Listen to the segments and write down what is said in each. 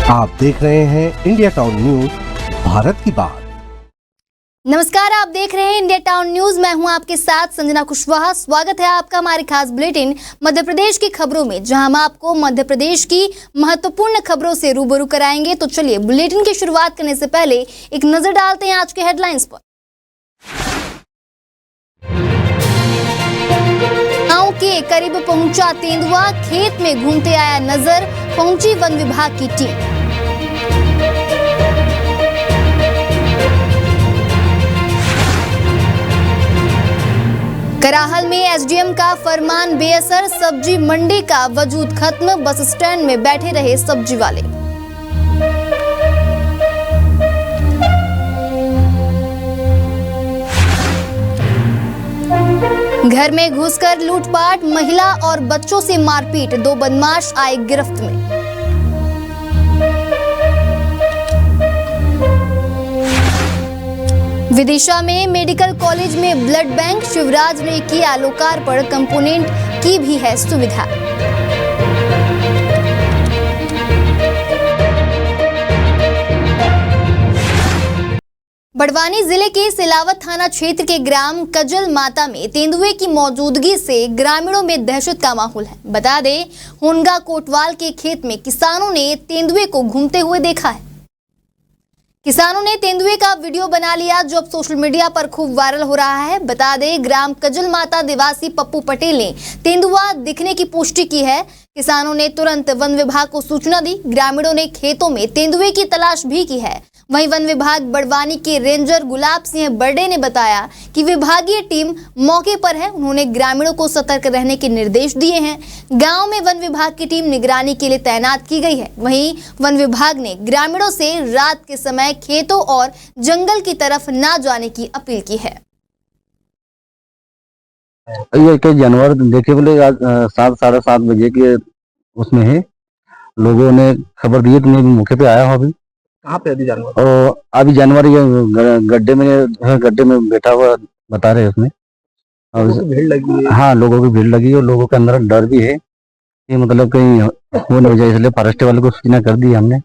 आप देख रहे हैं इंडिया टाउन न्यूज, भारत की बात। नमस्कार, आप देख रहे हैं इंडिया टाउन न्यूज। मैं हूं आपके साथ संजना कुशवाहा। स्वागत है आपका हमारे खास बुलेटिन मध्य प्रदेश की खबरों में, जहां हम आपको मध्य प्रदेश की महत्वपूर्ण खबरों से रूबरू कराएंगे। तो चलिए बुलेटिन की शुरुआत करने से पहले एक नजर डालते हैं आज के हेडलाइंस पर। गांव के करीब पहुंचा तेंदुआ, खेत में घूमते आया नजर, पहुंची वन विभाग की टीम। कराहल में एसडीएम का फरमान बेअसर, सब्जी मंडी का वजूद खत्म, बस स्टैंड में बैठे रहे सब्जी वाले। घर में घुसकर लूटपाट, महिला और बच्चों से मारपीट, 2 बदमाश आए गिरफ्त में। विदिशा में मेडिकल कॉलेज में ब्लड बैंक, शिवराज ने किया लोकार्पण, कंपोनेंट की भी है सुविधा। बड़वानी जिले के सिलावत थाना क्षेत्र के ग्राम कजल माता में तेंदुए की मौजूदगी से ग्रामीणों में दहशत का माहौल है। बता दें, होनगा कोटवाल के खेत में किसानों ने तेंदुए को घूमते हुए देखा है। किसानों ने तेंदुए का वीडियो बना लिया, जो अब सोशल मीडिया पर खूब वायरल हो रहा है। बता दें, ग्राम कजल माता निवासी पप्पू पटेल ने तेंदुआ दिखने की पुष्टि की है। किसानों ने तुरंत वन विभाग को सूचना दी। ग्रामीणों ने खेतों में तेंदुए की तलाश भी की है। वहीं वन विभाग बड़वानी के रेंजर गुलाब सिंह बर्डे ने बताया कि विभागीय टीम मौके पर है। उन्होंने ग्रामीणों को सतर्क रहने के निर्देश दिए हैं। गांव में वन विभाग की टीम निगरानी के लिए तैनात की गई है। वहीं वन विभाग ने ग्रामीणों से रात के समय खेतों और जंगल की तरफ ना जाने की अपील की है। ये कई जानवर देखे बोले 7 साढ़े 7 बजे के उसमें है। लोगों ने खबर दी तो मैं भी मौके पे आया हूँ। अभी कहाँ पे अभी जानवर? और अभी जानवर ये गड्ढे में बैठा हुआ बता रहे हैं उसमें। और भीड़ लगी है। हाँ, लोगों की भीड़ लगी है और लोगों के अंदर डर भी है कि मतलब कहीं वो नहीं हो जाए, इसलिए फॉरेस्ट वाले को सूचना कर दी हमने।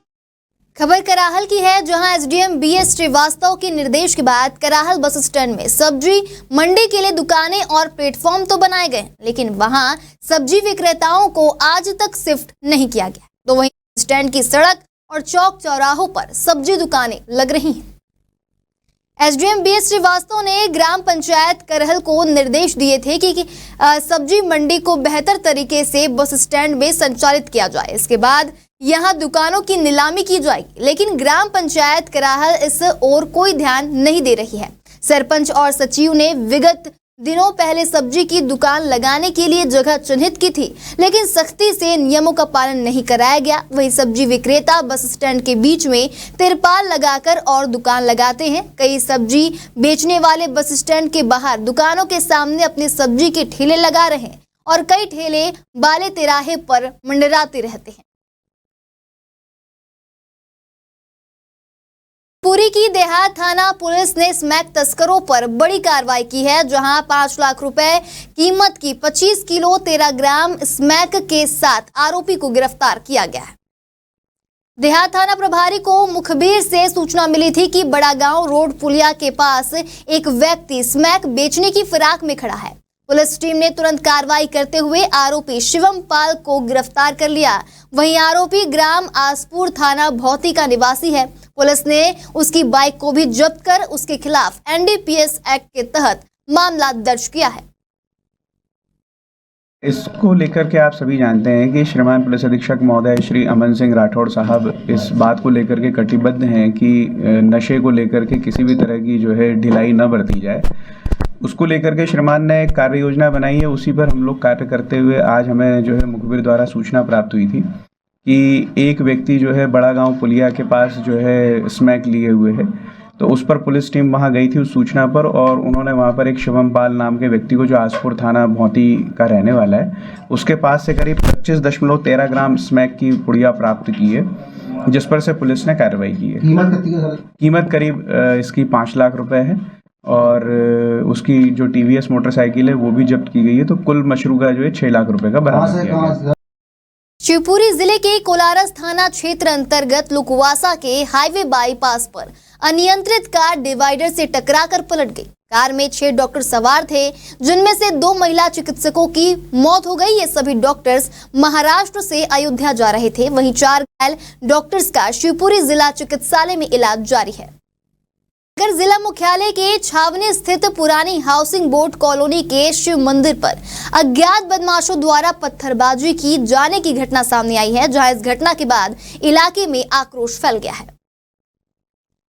खबर कराहल की है, जहां एसडीएम बीएस श्रीवास्तव के निर्देश के बाद कराहल बस स्टैंड में सब्जी मंडी के लिए दुकानें और प्लेटफॉर्म तो बनाए गए, लेकिन वहां सब्जी विक्रेताओं को आज तक शिफ्ट नहीं किया गया। तो वहीं स्टैंड की सड़क और चौक चौराहों पर सब्जी दुकानें लग रही हैं। एसडीएम बीएस श्रीवास्तव ने ग्राम पंचायत करहल को निर्देश दिए थे कि सब्जी मंडी को बेहतर तरीके से बस स्टैंड में संचालित किया जाए। इसके बाद यहां दुकानों की नीलामी की जाएगी, लेकिन ग्राम पंचायत कराहल इस ओर कोई ध्यान नहीं दे रही है। सरपंच और सचिव ने विगत दिनों पहले सब्जी की दुकान लगाने के लिए जगह चिन्हित की थी, लेकिन सख्ती से नियमों का पालन नहीं कराया गया। वहीं सब्जी विक्रेता बस स्टैंड के बीच में तिरपाल लगाकर और दुकान लगाते हैं। कई सब्जी बेचने वाले बस स्टैंड के बाहर दुकानों के सामने अपने सब्जी के ठेले लगा रहे हैं और कई ठेले बाले तिराहे पर मंडराते रहते हैं। पुरी की देहात थाना पुलिस ने स्मैक तस्करों पर बड़ी कार्रवाई की है, जहां 5 लाख रुपए कीमत की 25 किलो 13 ग्राम स्मैक के साथ आरोपी को गिरफ्तार किया गया है। देहात थाना प्रभारी को मुखबिर से सूचना मिली थी कि बड़ा गांव रोड पुलिया के पास एक व्यक्ति स्मैक बेचने की फिराक में खड़ा है। पुलिस टीम ने तुरंत कार्रवाई करते हुए आरोपी शिवम पाल को गिरफ्तार कर लिया। वहीं आरोपी ग्राम आसपुर थाना भौती का निवासी है। पुलिस ने उसकी बाइक को भी जब्त कर उसके खिलाफ एनडीपीएस एक्ट के तहत मामला दर्ज किया है। इसको लेकर के आप सभी जानते हैं कि श्रीमान पुलिस अधीक्षक महोदय श्री अमन सिंह राठौड़ साहब इस बात को लेकर के कटिबद्ध हैं कि नशे को लेकर के किसी भी तरह की जो है ढिलाई न बरती जाए। उसको लेकर के श्रीमान ने एक कार्य योजना बनाई है। उसी पर हम लोग कार्य करते हुए आज हमें जो है मुखबिर द्वारा सूचना प्राप्त हुई थी कि एक व्यक्ति जो है बड़ा गांव पुलिया के पास जो है स्मैक लिए हुए है। तो उस पर पुलिस टीम वहां गई थी उस सूचना पर, और उन्होंने वहां पर एक शिवम पाल नाम के व्यक्ति को, जो आसपुर थाना भौती का रहने वाला है, उसके पास से करीब 25.13 ग्राम स्मैक की पुड़िया प्राप्त की है, जिस पर से पुलिस ने कार्रवाई की है। कीमत करीब इसकी 5 लाख रुपए है और उसकी जो टीवीएस मोटरसाइकिल है वो भी जब्त की गई है। तो कुल मशरूका जो है 6 लाख रुपए का बरामद किया गया। शिवपुरी जिले के कोलारस थाना क्षेत्र अंतर्गत लुकवासा के हाईवे बाईपास पर अनियंत्रित कार डिवाइडर से टकराकर पलट गई। कार में 6 डॉक्टर सवार थे, जिनमें से 2 महिला चिकित्सकों की मौत हो गई। ये सभी डॉक्टर्स महाराष्ट्र से अयोध्या जा रहे थे। वहीं 4 घायल डॉक्टर्स का शिवपुरी जिला चिकित्सालय में इलाज जारी है। नगर जिला मुख्यालय के छावनी स्थित पुरानी हाउसिंग बोर्ड कॉलोनी के शिव मंदिर पर अज्ञात बदमाशों द्वारा पत्थरबाजी की जाने की घटना सामने आई है, जहां इस घटना के बाद इलाके में आक्रोश फैल गया है।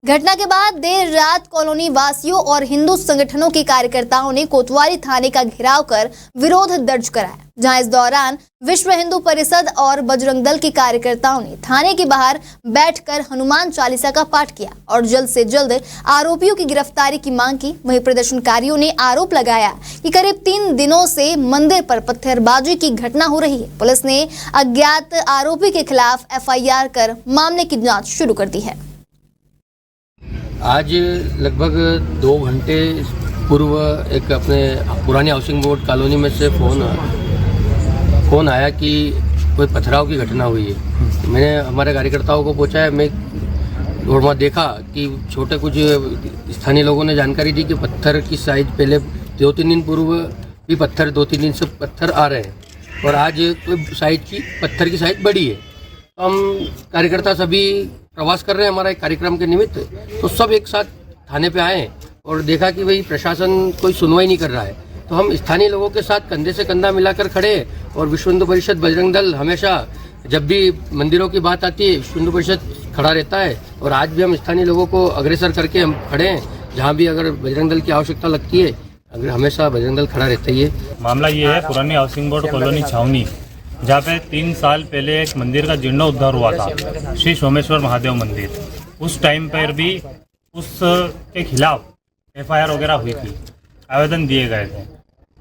घटना के बाद देर रात कॉलोनी वासियों और हिंदू संगठनों के कार्यकर्ताओं ने कोतवाली थाने का घेराव कर विरोध दर्ज कराया, जहां इस दौरान विश्व हिंदू परिषद और बजरंग दल के कार्यकर्ताओं ने थाने के बाहर बैठकर हनुमान चालीसा का पाठ किया और जल्द से जल्द आरोपियों की गिरफ्तारी की मांग की। वहीं प्रदर्शनकारियों ने आरोप लगाया कि करीब 3 दिनों से मंदिर पर पत्थरबाजी की घटना हो रही है। पुलिस ने अज्ञात आरोपी के खिलाफ FIR कर मामले की जाँच शुरू कर दी है। आज लगभग 2 घंटे पूर्व एक अपने पुरानी हाउसिंग बोर्ड कॉलोनी में से फ़ोन आया कि कोई पथराव की घटना हुई है। मैंने हमारे कार्यकर्ताओं को पहुंचाया, मैं और वहाँ देखा कि छोटे कुछ स्थानीय लोगों ने जानकारी दी कि पत्थर की साइज पहले 2-3 दिन पूर्व भी पत्थर 2-3 दिन से पत्थर आ रहे हैं और आज कोई पत्थर की साइज बड़ी है। हम कार्यकर्ता सभी प्रवास कर रहे हैं हमारा एक कार्यक्रम के निमित्त, तो सब एक साथ थाने पे आए और देखा कि भाई प्रशासन कोई सुनवाई नहीं कर रहा है। तो हम स्थानीय लोगों के साथ कंधे से कंधा मिलाकर खड़े और विश्व हिंदू परिषद बजरंग दल हमेशा जब भी मंदिरों की बात आती है विश्व हिंदू परिषद खड़ा रहता है और आज भी हम स्थानीय लोगों को अग्रसर करके हम खड़े हैं। जहाँ भी अगर बजरंग दल की आवश्यकता लगती है अगर हमेशा बजरंग दल खड़ा रहता ही है। मामला ये है पुरानी हाउसिंग बोर्ड कॉलोनी छावनी, जहाँ पे 3 साल पहले एक मंदिर का जीर्णोद्धार हुआ था, श्री सोमेश्वर महादेव मंदिर। उस टाइम पर भी उसके खिलाफ FIR वगैरह हुई थी, आवेदन दिए गए थे।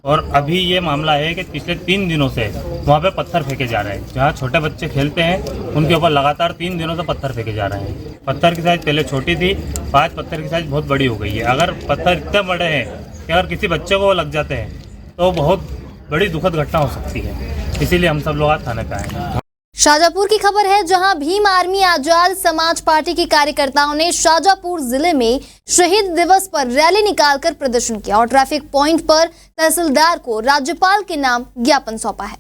और अभी ये मामला है कि पिछले 3 दिनों से वहाँ पे पत्थर फेंके जा रहे हैं। जहाँ छोटे बच्चे खेलते हैं उनके ऊपर लगातार 3 दिनों से पत्थर फेंके जा रहे हैं। पत्थर की साइज़ पहले छोटी थी, आज पत्थर की साइज़ बहुत बड़ी हो गई है। अगर पत्थर इतने बड़े हैं कि अगर किसी बच्चे को लग जाते हैं तो बहुत बड़ी दुखद घटना हो सकती है। इसीलिए हम सब लोग आज थाने पे आए हैं। शाजापुर की खबर है, जहां भीम आर्मी आजाद समाज पार्टी के कार्यकर्ताओं ने शाजापुर जिले में शहीद दिवस पर रैली निकालकर प्रदर्शन किया और ट्रैफिक पॉइंट पर तहसीलदार को राज्यपाल के नाम ज्ञापन सौंपा है।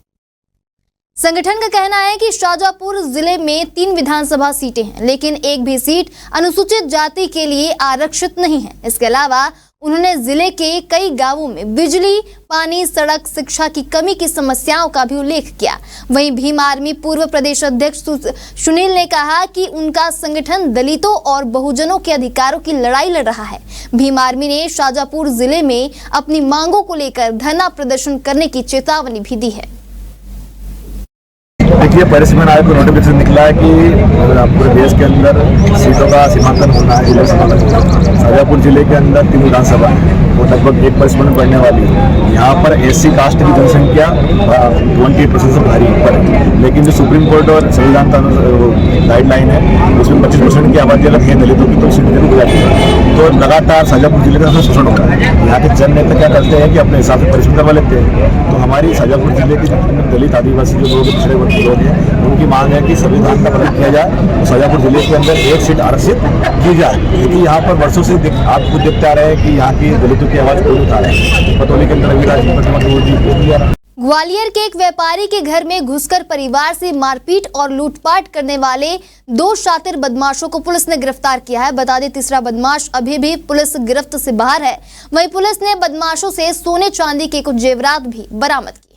संगठन का कहना है कि शाजापुर जिले में 3 विधानसभा सीटें हैं, लेकिन एक भी सीट अनुसूचित जाति के लिए आरक्षित नहीं है। इसके अलावा उन्होंने जिले के कई गांवों में बिजली, पानी, सड़क, शिक्षा की कमी की समस्याओं का भी उल्लेख किया। वहीं भीम आर्मी पूर्व प्रदेश अध्यक्ष सुनील ने कहा कि उनका संगठन दलितों और बहुजनों के अधिकारों की लड़ाई लड़ रहा है। भीम आर्मी ने शाजापुर जिले में अपनी मांगों को लेकर धरना प्रदर्शन करने की चेतावनी भी दी है। देखिए, परिसीमन आयोग को नोटिफिकेशन निकला है कि पूरे देश के अंदर सीटों का सीमांकन होना है, जिले सीमांकन। शाजापुर जिले के अंदर 3 विधानसभा है, वो लगभग 1 परिसीमन पड़ने वाली है। यहाँ पर SC कास्ट की जनसंख्या 28% से भारी ऊपर है, लेकिन जो सुप्रीम कोर्ट और संविधान का गाइडलाइन है उसमें 25% की आबादी अलग है दलितों की, तो सीट जरूर हो जाती है। तो लगातार शाजापुर जिले का शोषण हो रहा है। यहाँ के जन नेता क्या करते हैं कि अपने हिसाब से परिसीमन करवा लेते हैं। तो हमारी शाजापुर जिले के दलित आदिवासी जो लोग पिछड़े वर्ग के लोग हैं, उनकी मांग है कि संविधान का पालन किया जाए, शाजापुर जिले के अंदर 1 सीट आरक्षित की जाए। क्योंकि यहाँ पर वर्षों से आप खुद देखते आ रहे हैं कि यहाँ की दलितों की आवाज कोई उठा रहे हैं। पटोली के अंदर ग्वालियर के एक व्यापारी के घर में घुसकर परिवार से मारपीट और लूटपाट करने वाले 2 शातिर बदमाशों को पुलिस ने गिरफ्तार किया है। बता दें, तीसरा बदमाश अभी भी पुलिस गिरफ्त से बाहर है। वहीं पुलिस ने बदमाशों से सोने चांदी के कुछ जेवरात भी बरामद किए।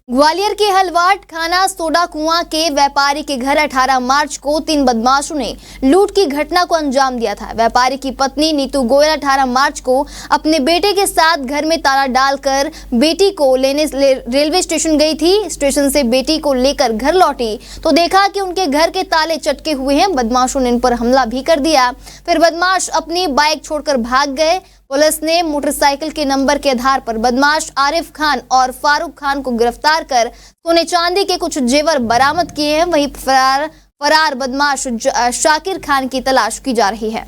ग्वालियर के हलवाट खाना सोडा कुआं के व्यापारी के घर 18 मार्च को 3 बदमाशों ने लूट की घटना को अंजाम दिया था। व्यापारी की पत्नी नीतू गोयल 18 मार्च को अपने बेटे के साथ घर में ताला डालकर बेटी को लेने रेलवे स्टेशन गई थी। स्टेशन से बेटी को लेकर घर लौटी तो देखा कि उनके घर के ताले चटके हुए हैं। बदमाशों ने इन पर हमला भी कर दिया। फिर बदमाश अपनी बाइक छोड़कर भाग गए। पुलिस ने मोटरसाइकिल के नंबर के आधार पर बदमाश आरिफ खान और फारूक खान को गिरफ्तार कर सोने चांदी के कुछ जेवर बरामद किए हैं। वहीं फरार बदमाश शाकिर खान की तलाश की जा रही है।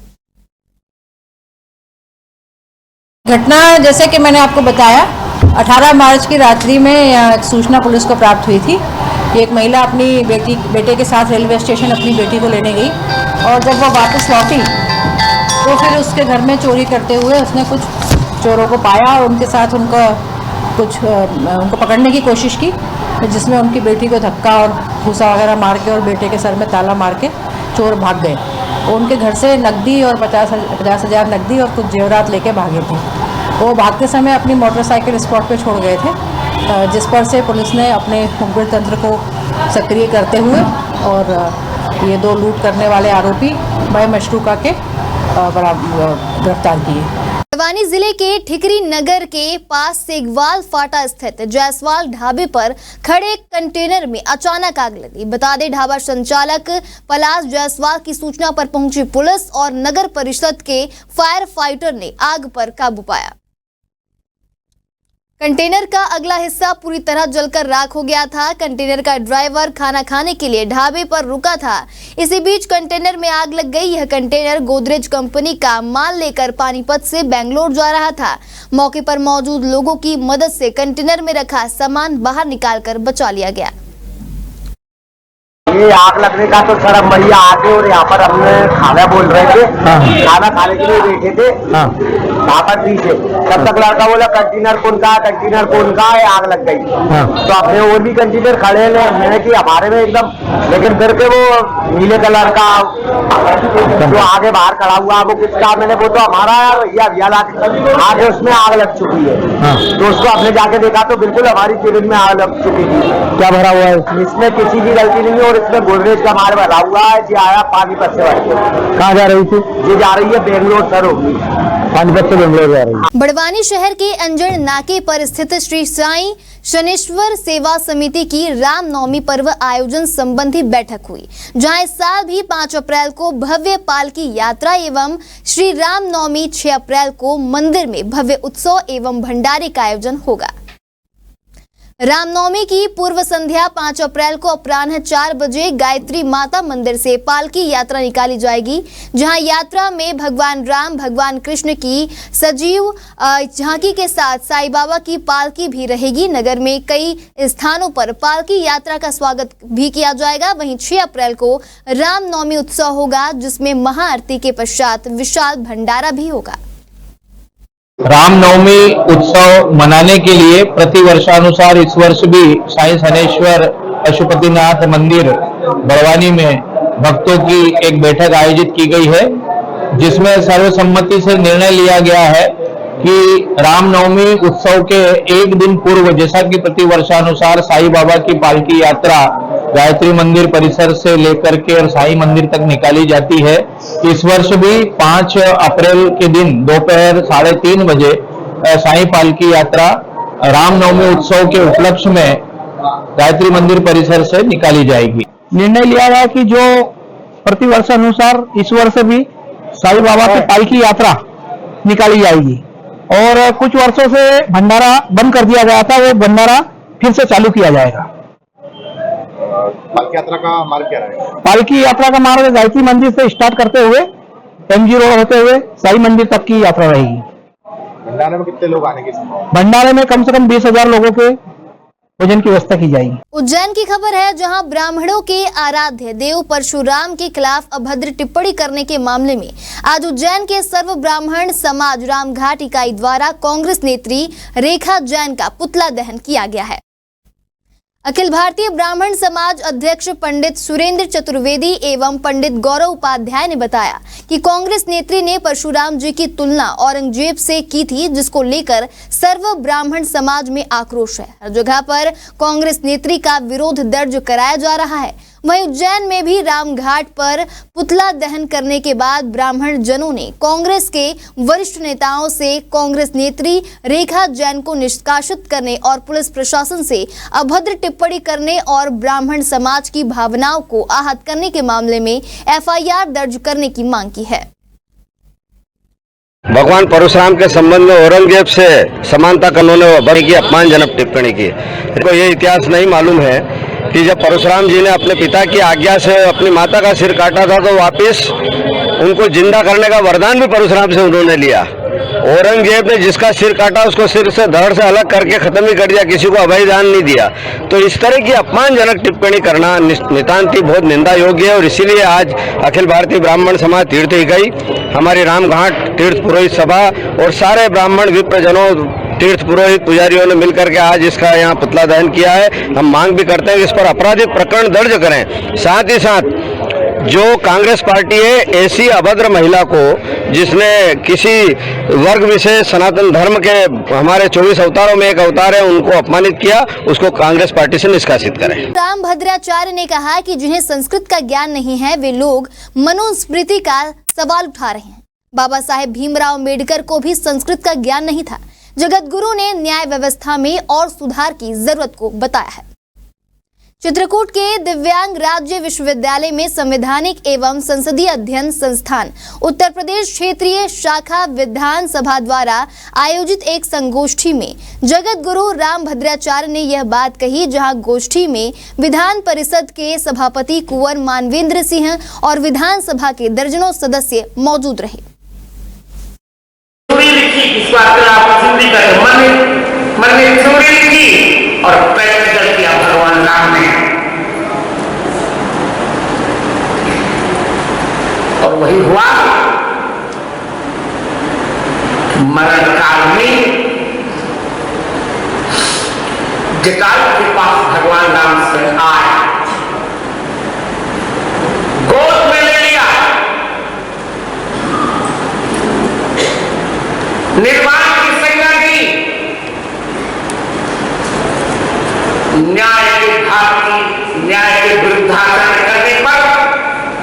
घटना जैसे कि मैंने आपको बताया 18 मार्च की रात्रि में एक सूचना पुलिस को प्राप्त हुई थी कि एक महिला अपनी बेटे के साथ रेलवे स्टेशन अपनी बेटी को लेने गई और जब वह वापस लौटी तो फिर उसके घर में चोरी करते हुए उसने कुछ चोरों को पाया और उनके साथ उनको पकड़ने की कोशिश की, जिसमें उनकी बेटी को धक्का और भूसा वगैरह मार के और बेटे के सर में ताला मार के चोर भाग गए। उनके घर से नकदी और 50,000 नकदी और कुछ जेवरात लेके भागे थे। वो भागते समय अपनी मोटरसाइकिल स्पॉट पे छोड़ गए थे, जिस पर से पुलिस ने अपने मुखबिर तंत्र को सक्रिय करते हुए और ये 2 लूट करने वाले आरोपी बाय मशरूका के गिरफ्तार किए। बड़वानी जिले के ठिकरी नगर के पास सेगवाल फाटा स्थित जायसवाल ढाबे पर खड़े कंटेनर में अचानक आग लगी। बता दें, ढाबा संचालक पलाश जायसवाल की सूचना पर पहुंची पुलिस और नगर परिषद के फायर फाइटर ने आग पर काबू पाया। कंटेनर का अगला हिस्सा पूरी तरह जलकर राख हो गया था। कंटेनर का ड्राइवर खाना खाने के लिए ढाबे पर रुका था। इसी बीच कंटेनर में आग लग गई। यह कंटेनर गोदरेज कंपनी का माल लेकर पानीपत से बेंगलोर जा रहा था। मौके पर मौजूद लोगों की मदद से कंटेनर में रखा सामान बाहर निकालकर बचा लिया गया। ये आग लगने का तो सर हम भैया आके और यहाँ पर हमने खाना बोल रहे थे, खाना खाने के लिए बैठे थे वहाँ पर पीछे, तब तक लड़का बोला कंटेनर कौन का है, आग लग गई। तो अपने और भी कंटेनर खड़े हैं कि हमारे में एकदम, लेकिन फिर के वो नीले कलर का जो आगे बाहर खड़ा हुआ वो किसका, मैंने वो तो हमारा यार भैया आगे उसमें आग लग चुकी है। तो उसको आपने जाके देखा तो बिल्कुल हमारी केबिन में आग लग चुकी थी। क्या भरा हुआ है इसमें? किसी की गलती नहीं है और इसमें गोदरेज का माल भरा हुआ है। जी आया पानीपत से भर के। कहाँ जा रही थी? ये जा रही है बेंगलोर सर, होगी पानीपत से बेंगलोर जा रही है। बड़वानी शहर के अंजड़ नाके पर स्थित श्री साईं शनेश्वर सेवा समिति की रामनवमी पर्व आयोजन संबंधी बैठक हुई, जहां इस साल भी 5 अप्रैल को भव्य पालकी यात्रा एवं श्री रामनवमी 6 अप्रैल को मंदिर में भव्य उत्सव एवं भंडारे का आयोजन होगा। रामनवमी की पूर्व संध्या 5 अप्रैल को अपराह्न 4 बजे गायत्री माता मंदिर से पालकी यात्रा निकाली जाएगी, जहां यात्रा में भगवान राम, भगवान कृष्ण की सजीव झांकी के साथ साईं बाबा की पालकी भी रहेगी। नगर में कई स्थानों पर पालकी यात्रा का स्वागत भी किया जाएगा। वहीं 6 अप्रैल को रामनवमी उत्सव होगा, जिसमें महाआरती के पश्चात विशाल भंडारा भी होगा। रामनवमी उत्सव मनाने के लिए प्रति वर्षानुसार इस वर्ष भी साईं शनेश्वर पशुपतिनाथ मंदिर बड़वानी में भक्तों की एक बैठक आयोजित की गई है, जिसमें सर्वसम्मति से निर्णय लिया गया है कि रामनवमी उत्सव के एक दिन पूर्व, जैसा कि प्रति वर्षानुसार साईं बाबा की पालकी यात्रा गायत्री मंदिर परिसर से लेकर के और साईं मंदिर तक निकाली जाती है, इस वर्ष भी 5 अप्रैल के दिन दोपहर 3:30 बजे साईं पालकी यात्रा रामनवमी उत्सव के उपलक्ष्य में गायत्री मंदिर परिसर से निकाली जाएगी। निर्णय लिया गया कि जो प्रति वर्षानुसार इस वर्ष भी साईं बाबा की पालकी यात्रा निकाली जाएगी और कुछ वर्षों से भंडारा बंद कर दिया गया था, वो भंडारा फिर से चालू किया जाएगा। पालकी यात्रा का मार्ग क्या रहेगा? पालकी यात्रा का मार्ग गायत्री मंदिर से स्टार्ट करते हुए MG रोड होते हुए साईं मंदिर तक की यात्रा रहेगी। भंडारे में कितने लोग आने की संभावना? भंडारे में कम से कम 20,000 लोगों के भोजन की व्यवस्था की जाएगी। उज्जैन की खबर है, जहां ब्राह्मणों के आराध्य देव परशुराम के खिलाफ अभद्र टिप्पणी करने के मामले में आज उज्जैन के सर्व ब्राह्मण समाज रामघाट इकाई द्वारा कांग्रेस नेत्री रेखा जैन का पुतला दहन किया गया है। अखिल भारतीय ब्राह्मण समाज अध्यक्ष पंडित सुरेंद्र चतुर्वेदी एवं पंडित गौरव उपाध्याय ने बताया कि कांग्रेस नेत्री ने परशुराम जी की तुलना औरंगजेब से की थी, जिसको लेकर सर्व ब्राह्मण समाज में आक्रोश है। हर जगह पर कांग्रेस नेत्री का विरोध दर्ज कराया जा रहा है। वहीं उज्जैन में भी रामघाट पर पुतला दहन करने के बाद ब्राह्मण जनों ने कांग्रेस के वरिष्ठ नेताओं से कांग्रेस नेत्री रेखा जैन को निष्कासित करने और पुलिस प्रशासन से अभद्र टिप्पणी करने और ब्राह्मण समाज की भावनाओं को आहत करने के मामले में FIR दर्ज करने की मांग की है। भगवान परशुराम के संबंध में औरंगजेब से समानता करने की अपमानजनक टिप्पणी की। इनको ये इतिहास नहीं मालूम है कि जब परशुराम जी ने अपने पिता की आज्ञा से अपनी माता का सिर काटा था, तो वापस उनको जिंदा करने का वरदान भी परशुराम से उन्होंने लिया। औरंगजेब ने जिसका सिर काटा उसको सिर से धड़ से अलग करके खत्म ही कर दिया, किसी को अभय दान नहीं दिया। तो इस तरह की अपमानजनक टिप्पणी करना नितांत ही बहुत निंदा योग्य है। और इसीलिए आज अखिल भारतीय ब्राह्मण समाज तीर्थ इकाई, हमारी रामघाट तीर्थ पुरोहित सभा और सारे ब्राह्मण विप्रजनों, तीर्थ पुरोहित पुजारियों ने मिलकर के आज इसका यहाँ पुतला दहन किया है। हम मांग भी करते हैं कि इस पर आपराधिक प्रकरण दर्ज करें। साथ ही साथ जो कांग्रेस पार्टी है, ऐसी अभद्र महिला को जिसने किसी वर्ग विशेष सनातन धर्म के हमारे 24 अवतारों में एक अवतार है, उनको अपमानित किया, उसको कांग्रेस पार्टी से निष्कासित करें। राम भद्राचार्य ने कहा कि जिन्हें संस्कृत का ज्ञान नहीं है वे लोग मनुस्मृति का सवाल उठा रहे हैं। बाबा साहेब भीमराव अम्बेडकर को भी संस्कृत का ज्ञान नहीं था। जगत गुरु ने न्याय व्यवस्था में और सुधार की जरूरत को बताया है। चित्रकूट के दिव्यांग राज्य विश्वविद्यालय में संवैधानिक एवं संसदीय अध्ययन संस्थान उत्तर प्रदेश क्षेत्रीय शाखा विधान सभा द्वारा आयोजित एक संगोष्ठी में जगत गुरु राम भद्राचार्य ने यह बात कही, जहां गोष्ठी में विधान परिषद के सभापति कुंवर मानवेंद्र सिंह और विधानसभा के दर्जनों सदस्य मौजूद रहे। मन में चोरी लिखी और प्रैक्टिकल किया भगवान राम ने, और वही हुआ। मरण काल में जटायु के पास भगवान राम से आए, गोद में ले लिया, निर्वाण की संज्ञा दी, न्याय के घाती, न्याय के विरुद्धाचरण करने पर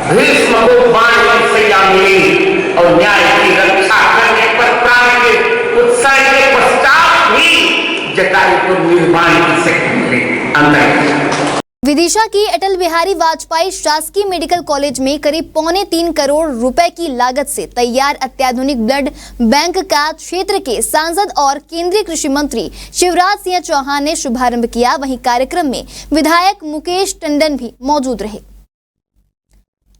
भीष्म को बाण की सजा मिली और न्याय की रक्षा करने पर प्राण के उत्सर्ग के पश्चात भी जटायु को निर्वाण की शक्ति मिली। विदिशा की अटल बिहारी वाजपेयी शासकीय मेडिकल कॉलेज में करीब 3.25 करोड़ रुपए की लागत से तैयार अत्याधुनिक ब्लड बैंक का क्षेत्र के सांसद और केंद्रीय कृषि मंत्री शिवराज सिंह चौहान ने शुभारंभ किया। वहीं कार्यक्रम में विधायक मुकेश टंडन भी मौजूद रहे।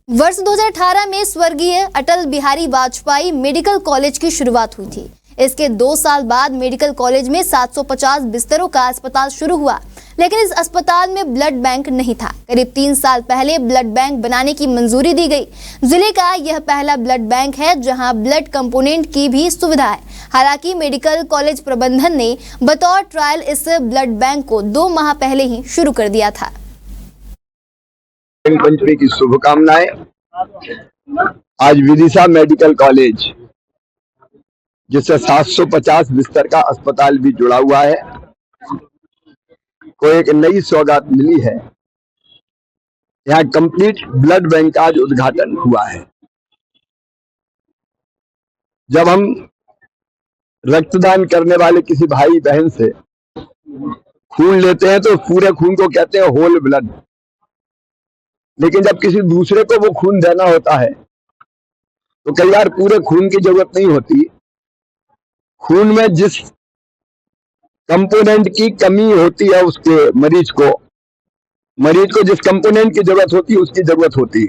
वर्ष 2018 में स्वर्गीय अटल बिहारी वाजपेयी मेडिकल कॉलेज की शुरुआत हुई थी। इसके 2 साल बाद मेडिकल कॉलेज में 750 बिस्तरों का अस्पताल शुरू हुआ, लेकिन इस अस्पताल में ब्लड बैंक नहीं था। करीब 3 साल पहले ब्लड बैंक बनाने की मंजूरी दी गई। जिले का यह पहला ब्लड बैंक है जहां ब्लड कंपोनेंट की भी सुविधा है। हालांकि मेडिकल कॉलेज प्रबंधन ने बतौर ट्रायल इस ब्लड बैंक को 2 माह पहले ही शुरू कर दिया था। पंचमी की शुभकामनाएं। आज विदिशा मेडिकल कॉलेज, जिससे 750 बिस्तर का अस्पताल भी जुड़ा हुआ है, को एक नई सौगात मिली है। यहाँ कंप्लीट ब्लड बैंक का आज उद्घाटन हुआ है। जब हम रक्तदान करने वाले किसी भाई बहन से खून लेते हैं तो पूरे खून को कहते हैं होल ब्लड, लेकिन जब किसी दूसरे को वो खून देना होता है तो कई बार पूरे खून की जरूरत नहीं होती। खून में जिस कंपोनेंट की कमी होती है उसके मरीज को जिस कंपोनेंट की जरूरत होती है उसकी जरूरत होती है,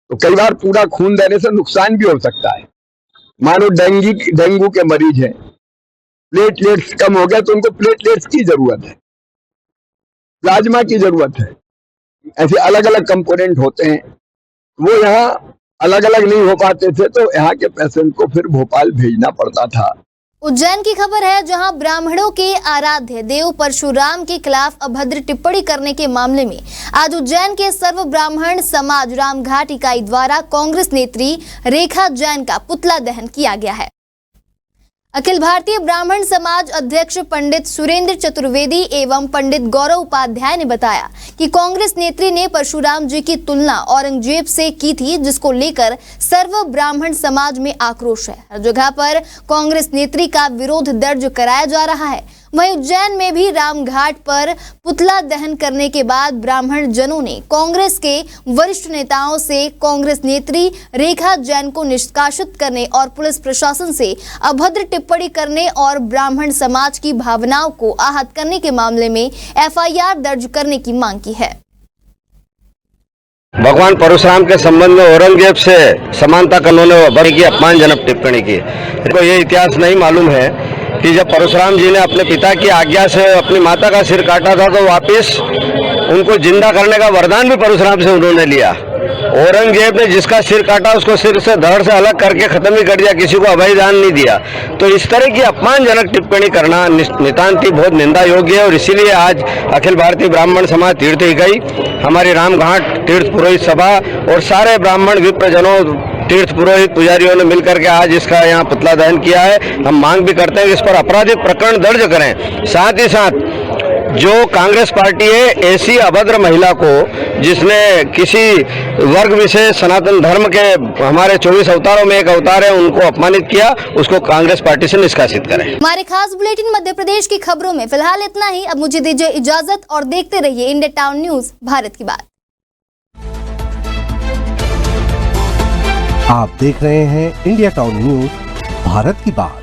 तो कई बार पूरा खून देने से नुकसान भी हो सकता है। मानो डेंगू के मरीज हैं, प्लेटलेट्स कम हो गया तो उनको प्लेटलेट्स की जरूरत है, प्लाज्मा की जरूरत है। ऐसे अलग अलग कंपोनेंट होते हैं, वो यहाँ अलग अलग नहीं हो पाते थे तो यहाँ के पेशेंट को फिर भोपाल भेजना पड़ता था। उज्जैन की खबर है जहां ब्राह्मणों के आराध्य देव परशुराम के खिलाफ अभद्र टिप्पणी करने के मामले में आज उज्जैन के सर्व ब्राह्मण समाज रामघाट इकाई द्वारा कांग्रेस नेत्री रेखा जैन का पुतला दहन किया गया है। अखिल भारतीय ब्राह्मण समाज अध्यक्ष पंडित सुरेंद्र चतुर्वेदी एवं पंडित गौरव उपाध्याय ने बताया कि कांग्रेस नेत्री ने परशुराम जी की तुलना औरंगजेब से की थी, जिसको लेकर सर्व ब्राह्मण समाज में आक्रोश है। हर जगह पर कांग्रेस नेत्री का विरोध दर्ज कराया जा रहा है। वहीं उज्जैन में भी रामघाट पर पुतला दहन करने के बाद ब्राह्मण जनों ने कांग्रेस के वरिष्ठ नेताओं से कांग्रेस नेत्री रेखा जैन को निष्कासित करने और पुलिस प्रशासन से अभद्र टिप्पणी करने और ब्राह्मण समाज की भावनाओं को आहत करने के मामले में FIR दर्ज करने की मांग की है। भगवान परशुराम के संबंध में औरंगजेब से समानता करने वाले बड़ी की अपमानजनक टिप्पणी की। इनको ये इतिहास नहीं मालूम है कि जब परशुराम जी ने अपने पिता की आज्ञा से अपनी माता का सिर काटा था तो वापस उनको जिंदा करने का वरदान भी परशुराम से उन्होंने लिया। औरंगजेब ने जिसका सिर काटा उसको सिर से धड़ से अलग करके खत्म ही कर दिया, किसी को अभय दान नहीं दिया। तो इस तरह की अपमानजनक टिप्पणी करना नितांत ही बहुत निंदा योग्य है और इसीलिए आज अखिल भारतीय ब्राह्मण समाज तीर्थ इकाई, हमारी रामघाट तीर्थ पुरोहित सभा और सारे ब्राह्मण विप्रजनों तीर्थ पुरोहित पुजारियों ने मिलकर के आज इसका यहाँ पुतला दहन किया है। हम मांग भी करते हैं कि इस पर आपराधिक प्रकरण दर्ज करें। साथ ही साथ जो कांग्रेस पार्टी है ऐसी अभद्र महिला को जिसने किसी वर्ग विशेष सनातन धर्म के हमारे 24 अवतारों में एक अवतार है उनको अपमानित किया, उसको कांग्रेस पार्टी से निष्कासित करें। हमारे खास बुलेटिन मध्य प्रदेश की खबरों में फिलहाल इतना ही। अब मुझे दीजिए इजाजत और देखते रहिए इंडिया टाउन न्यूज, भारत की बात। आप देख रहे हैं इंडिया टाउन न्यूज, भारत की बात।